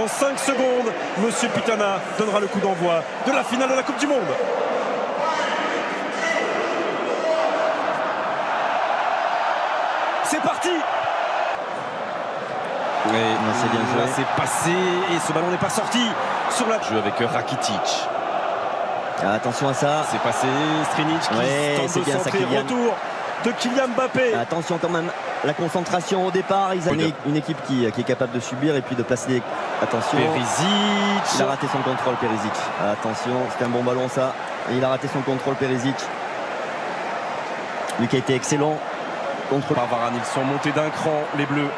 Dans 5 secondes, Monsieur Pitana donnera le coup d'envoi de la finale de la Coupe du Monde. C'est parti. C'est bien joué. C'est passé et ce ballon n'est pas sorti sur la jeu avec Rakitic. Attention à ça. C'est passé, Strinic qui tente de centrer, retour de Kylian Mbappé. Attention quand même, la concentration au départ. Ils ont une équipe qui est capable de subir et puis de placer. Attention. Perisic. Il a raté son contrôle, Perisic. Attention, c'était un bon ballon ça. Et il a raté son contrôle, Perisic. Lui qui a été excellent. Contre par Varane, ils sont montés d'un cran, les Bleus.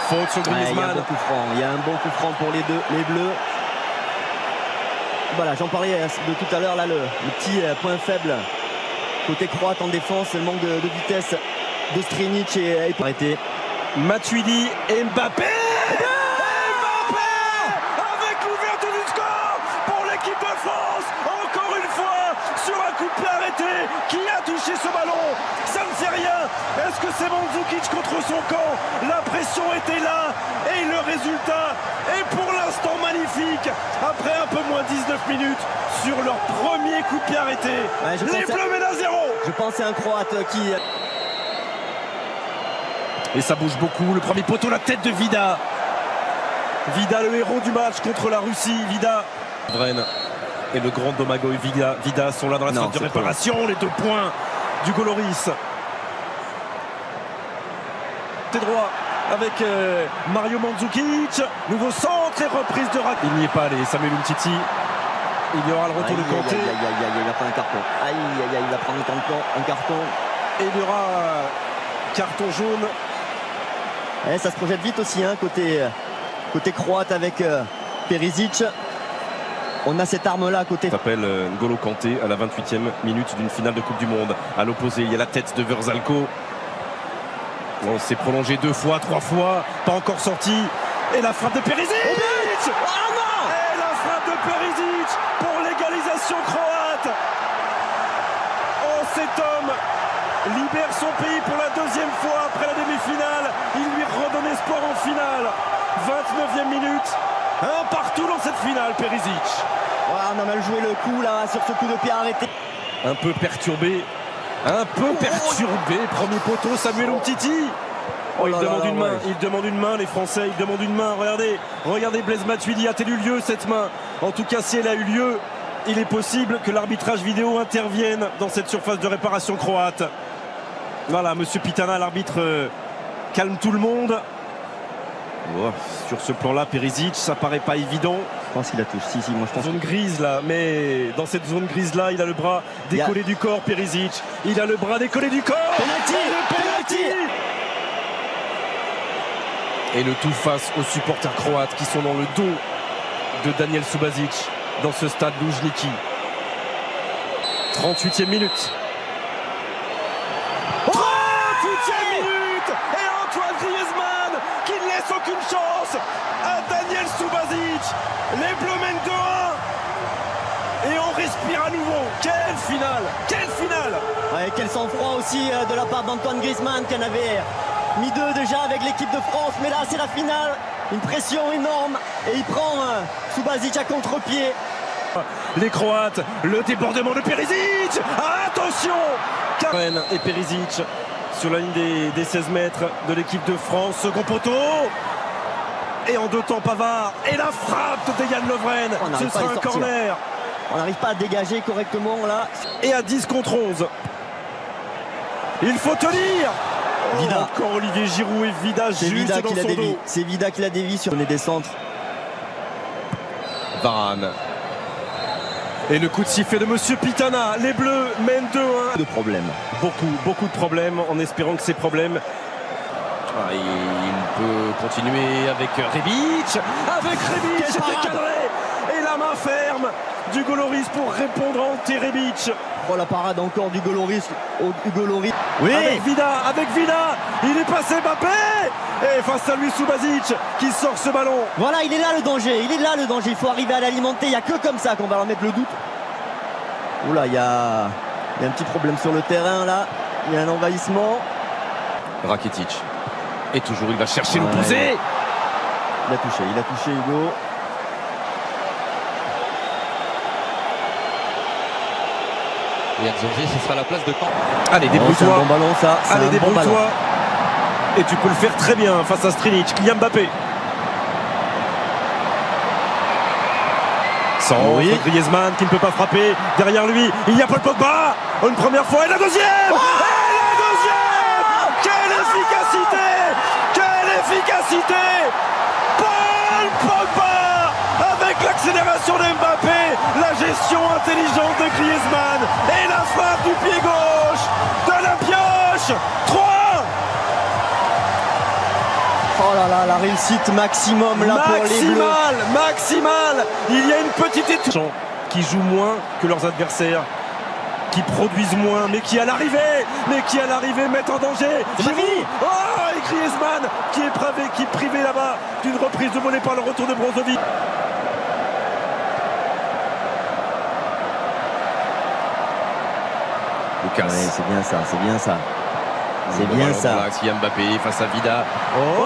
Faute sur Griezmann. Il y a un bon coup franc. Il y a un bon coup franc pour les Bleus. Voilà, j'en parlais de tout à l'heure, là, le petit point faible côté croate en défense, le manque de vitesse de Strinic et arrêté. Matuidi et Mbappé. Mbappé avec l'ouverture du score pour l'équipe de France. Encore une fois, sur un coup de pied arrêté, qui a touché ce ballon? Ça ne fait rien. Est-ce que c'est Mandzukic contre son camp? La pression était là et le résultat est pour l'instant magnifique. Après un peu moins 19 minutes sur leur premier coup de pied arrêté. Les Bleus mènent à 0. Je pense à un Croate qui... Et ça bouge beaucoup. Le premier poteau, la tête de Vida. Vida, le héros du match contre la Russie. Vida. Vren et le grand Domagoj Vida sont là dans la phase de réparation. Les 2 points d'Hugo Lloris. Côté droit avec Mario Mandzukic. Nouveau centre et reprise de Rakitic. Il n'y est pas allé, Samuel Umtiti. Il y aura le retour de Kanté. Il va prendre un carton. Il va prendre un carton. Et il y aura carton jaune. Ça se projette vite aussi, hein, côté croate avec Perisic. On a cette arme-là à côté. S'appelle N'Golo Kanté à la 28e minute d'une finale de Coupe du Monde. À l'opposé, il y a la tête de Verzalco. On s'est prolongé 2 fois, 3 fois, pas encore sorti. Et la frappe de Perisic. Et la frappe de Perisic pour l'égalisation croate. Oh, cet homme libère son pays pour la 2e fois après la demi-finale. Il lui redonne espoir en finale. 29e minute. Un partout dans cette finale, Perisic. On a mal joué le coup là sur ce coup de pied arrêté. Un peu perturbé. Premier poteau, Samuel Umtiti. Il demande une main, les Français, ils demandent une main. Regardez Blaise Matuidi, a-t-elle eu lieu cette main? En tout cas, si elle a eu lieu, il est possible que l'arbitrage vidéo intervienne dans cette surface de réparation croate. Voilà, Monsieur Pitana, l'arbitre, calme tout le monde. Sur ce plan-là, Perisic, ça paraît pas évident. Je pense qu'il a touché. Si, moi je pense. Zone grise là, mais dans cette zone grise-là, il a le bras décollé du corps, Perisic. Il a le bras décollé du corps. Penalty. Et le tout face aux supporters croates qui sont dans le dos de Daniel Subasic dans ce stade Luzhniki. 38e minute. 38e minute. Et Antoine Griezmann qui ne laisse aucune chance à Daniel Subasic. Les Bleus mènent 2-1. Et on respire à nouveau. Quelle finale! Quel sang-froid aussi de la part d'Antoine Griezmann qui en avait mis 2 déjà avec l'équipe de France. Mais là c'est la finale. Une pression énorme. Et il prend Subasic à contre-pied. Les Croates, le débordement de Perisic. Attention! Karen et Perisic sur la ligne des 16 mètres de l'équipe de France. Second poteau. Et en 2 temps Pavard. Et la frappe de Dejan Lovren. Ce sera un corner. On n'arrive pas à dégager correctement là. Et à 10 contre 11. Il faut tenir. Vida. Encore Olivier Giroud et Vida juste dans son dos. C'est Vida qui l'a dévié sur les descentes. Varane. Et le coup de sifflet de Monsieur Pitana. Les Bleus mènent 2-1. De problèmes. Beaucoup de problèmes, en espérant que ces problèmes... il peut continuer avec Rebic. C'était cadré. Et la main ferme d'Hugo Lloris pour répondre à Ante Rebic. La parade encore d'Hugo Lloris. Oui. Avec Vida. Il est passé Mbappé. Et face à lui Subasic qui sort ce ballon. Voilà, il est là le danger. Il faut arriver à l'alimenter. Il n'y a que comme ça qu'on va leur mettre le doute. Oula, il y a un petit problème sur le terrain là. Il y a un envahissement. Rakitic. Et toujours il va chercher l'opposé. il a touché Hugo. Et Nzonzi, ce sera la place de camp. Allez, C'est un débrouille-toi. bon ballon ça. C'est Allez, un bon ballon. débrouille-toi. Et tu peux le faire très bien face à Strinic. Kylian Mbappé. Sans Griezmann qui ne peut pas frapper. Derrière lui, il y a Paul Pogba. Une première fois et la deuxième. Et la deuxième. Quelle efficacité. Quelle efficacité. Paul Pogba avec l'accélération de Mbappé. La gestion intelligente de Griezmann. Et la frappe du pied gauche de la pioche. 3. Oh là là, la réussite maximum là pour les Bleus. Maximal. Il y a une petite étoile qui jouent moins que leurs adversaires, qui produisent moins, mais qui à l'arrivée mettent en danger. C'est pas fini. Oh, et Griezmann qui est privé là-bas d'une reprise de volée par le retour de Brozovic. Lucas. Ouais, c'est bien ça, c'est bien ça. C'est bien ça. Kylian Mbappé face à Vida. Oh,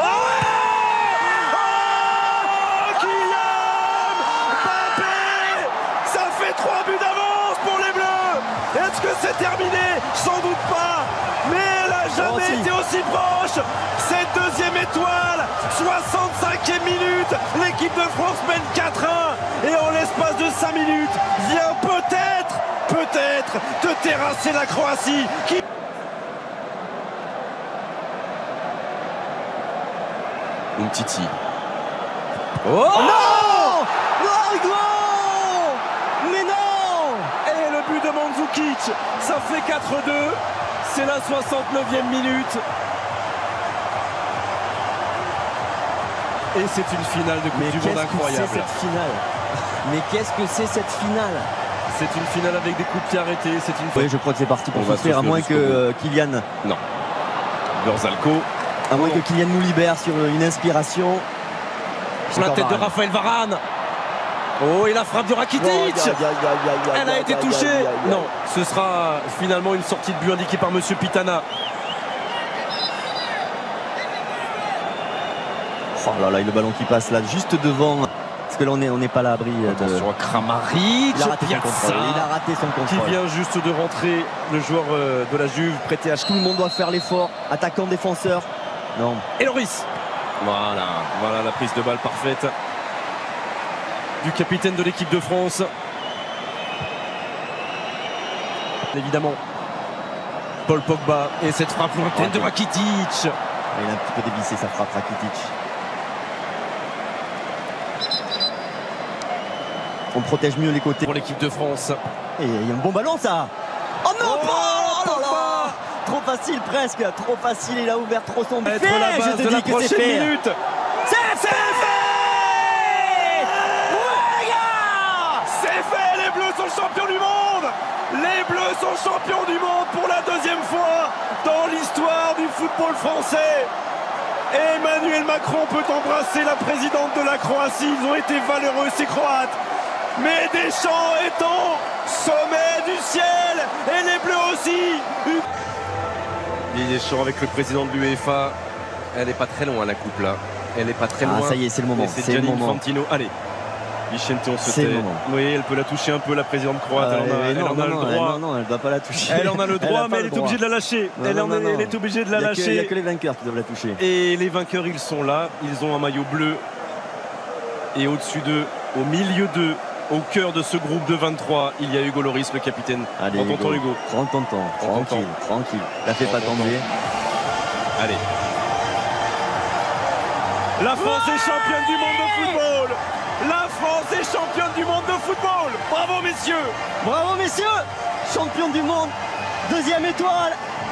Kylian Mbappé. Ça fait 3 buts d'avance pour les Bleus. Est-ce que c'est terminé? Sans doute pas. Mais elle n'a jamais été aussi proche. Cette deuxième étoile, 65e minute. L'équipe de France mène 4-1. Et en l'espace de 5 minutes, vient peut-être de terrasser la Croatie. Umtiti. Oh Non! Non, Hugo! Mais non! Et le but de Mandzukic, ça fait 4-2. C'est la 69e minute. Et c'est une finale de Coupe du Monde incroyable. C'est cette finale. Mais qu'est-ce que c'est cette finale? C'est une finale avec des coups de pied arrêtés. C'est une. Oui, je crois que c'est parti pour On va souffrir, à souffler moins jusqu'au que Kylian, Non. Berzalco. à moins que Kylian nous libère sur une inspiration. Sur la tête de Raphaël Varane. Oh, et la frappe de Rakitic. Elle a été touchée. Non, ce sera finalement une sortie de but indiquée par Monsieur Pitana. Oh là là, et le ballon qui passe là, juste devant. Parce que là, on n'est pas à l'abri de. Attention à Kramaric. Il a raté son contrôle. Il a raté son Qui contrôle. vient juste de rentrer, le joueur de la Juve, prêté à Tout le monde doit faire l'effort. Attaquant, défenseur. Non. Et Loris. Voilà la prise de balle parfaite du capitaine de l'équipe de France. Évidemment, Paul Pogba et cette frappe lointaine de Rakitic. Il a un petit peu dévissé sa frappe, Rakitic. On protège mieux les côtés. Pour l'équipe de France. Et il y a un bon ballon ça. Oh non, Oh, oh là là. Trop facile presque, trop facile, il a ouvert trop son but. Être la base Je te de la dis que c'est prochaine fait. minute. C'est fait. Ouais, gars. C'est fait, les Bleus sont champions du monde. Les Bleus sont champions du monde pour la deuxième fois dans l'histoire du football français. Emmanuel Macron peut embrasser la présidente de la Croatie. Ils ont été valeureux, ces Croates. Mais Deschamps est au sommet du ciel. Et les Bleus aussi. Deschamps avec le président de l'UEFA. Elle n'est pas très loin, la coupe là. Elle n'est pas très loin. Ah ça y est, c'est le moment. Et c'est C'est le Gianni moment. Infantino. Allez. Vicente, on se C'est le tait. moment. Oui, elle peut la toucher un peu, la présidente croate. Elle en a le droit. Non, elle ne doit pas la toucher. Elle en a le droit, mais elle est obligée de la lâcher. Elle est obligée de la Il n'y lâcher. a que les vainqueurs qui doivent la toucher. Et les vainqueurs, ils sont là. Ils ont un maillot bleu. Et au-dessus d'eux, au milieu d'eux, au cœur de ce groupe de 23, il y a Hugo Loris, le capitaine. Allez, Prends ton temps, Hugo. Prends ton temps. Prends ton Tranquille, tranquille. La fais Prends pas ton tomber. Allez. La France est championne du monde de football. La France est championne du monde de football. Bravo, messieurs. Bravo, messieurs. Champion du monde. Deuxième étoile.